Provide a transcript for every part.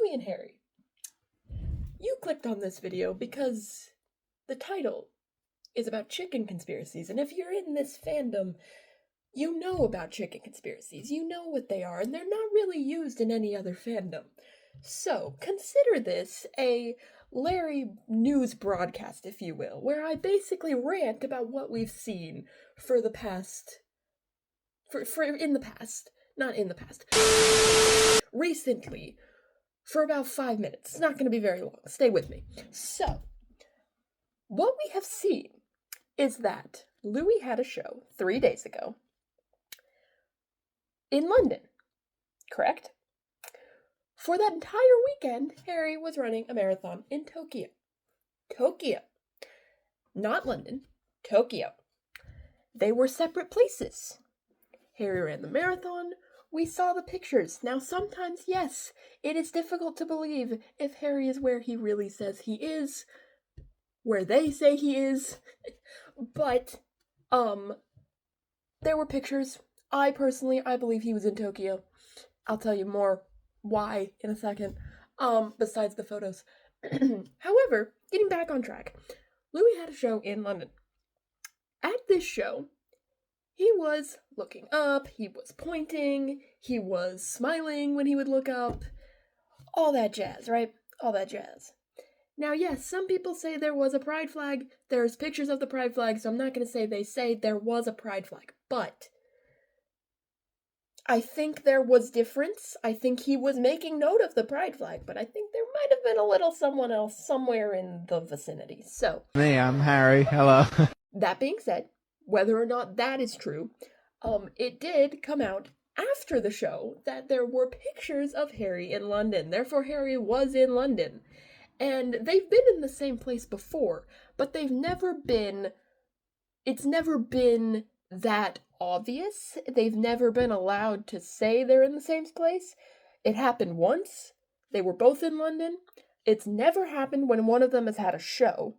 Louis and Harry, you clicked on this video because the title is about chicken conspiracies, and if you're in this fandom, you know about chicken conspiracies, you know what they are, and they're not really used in any other fandom. So, consider this a Larry news broadcast, if you will, where I basically rant about what we've seen for the past... recently, for about 5 minutes. It's not going to be very long. Stay with me. So, what we have seen is that Louis had a show 3 days ago in London, correct? For that entire weekend, Harry was running a marathon in Tokyo. Tokyo. Not London. Tokyo. They were separate places. Harry ran the marathon. We saw the pictures. Now, sometimes, yes, it is difficult to believe if Harry is where he really says he is, where they say he is, but, there were pictures. I believe he was in Tokyo. I'll tell you more why in a second, besides the photos. However, getting back on track, Louis had a show in London. At this show, he was looking up, he was pointing, he was smiling when he would look up. All that jazz, right? All that jazz. Now, yes, some people say there was a pride flag. There's pictures of the pride flag, so I'm not going to say they say there was a pride flag. But I think there was difference. I think he was making note of the pride flag, but I think there might have been a little someone else somewhere in the vicinity. So, me, I'm Harry. Hello. That being said, whether or not that is true, it did come out after the show that there were pictures of Harry in London. Therefore, Harry was in London. And they've been in the same place before, but it's never been that obvious. They've never been allowed to say they're in the same place. It happened once. They were both in London. It's never happened when one of them has had a show.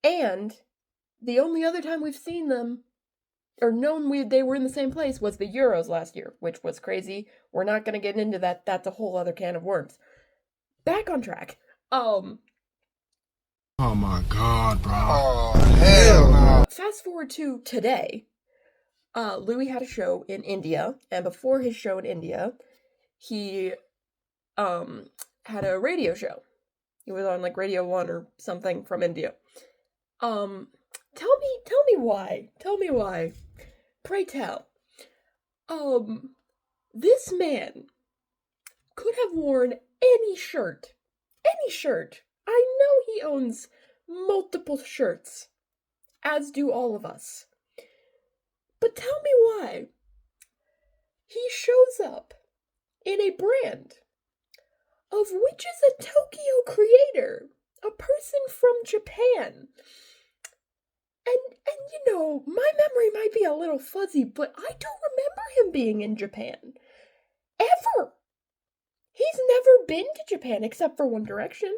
And the only other time we've seen them, or known they were in the same place, was the Euros last year, which was crazy. We're not going to get into that. That's a whole other can of worms. Back on track. Oh my god, bro. Oh, hell no. Fast forward to today. Louis had a show in India, and before his show in India, he had a radio show. He was on like Radio 1 or something from India. Tell me why. Tell me why. Pray tell. This man could have worn any shirt. Any shirt. I know he owns multiple shirts, as do all of us. But tell me why. He shows up in a brand of which is a Tokyo creator, a person from Japan. And you know, my memory might be a little fuzzy, but I don't remember him being in Japan. Ever. He's never been to Japan except for One Direction.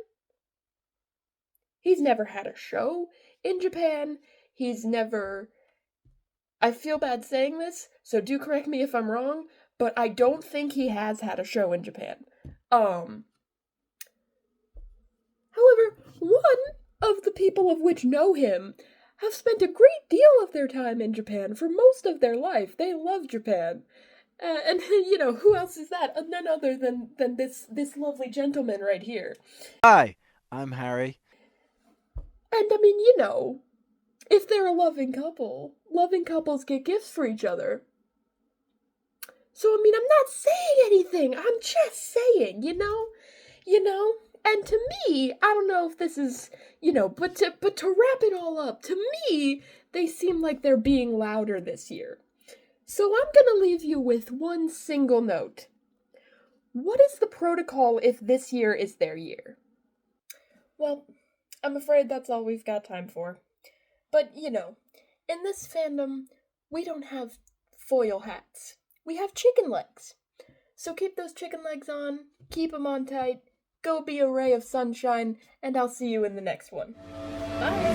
He's never had a show in Japan. I feel bad saying this, so do correct me if I'm wrong, but I don't think he has had a show in Japan. However, one of the people of which know him have spent a great deal of their time in Japan for most of their life. They love Japan. And, you know, who else is that? None other than this lovely gentleman right here. Hi, I'm Harry. And, I mean, you know, if they're a loving couples get gifts for each other. So, I mean, I'm not saying anything. I'm just saying, you know? And to me, I don't know if this is, you know, but to wrap it all up, to me, they seem like they're being louder this year. So I'm gonna leave you with one single note. What is the protocol if this year is their year? Well, I'm afraid that's all we've got time for. But, you know, in this fandom, we don't have foil hats. We have chicken legs. So keep those chicken legs on, keep them on tight, go be a ray of sunshine, and I'll see you in the next one. Bye!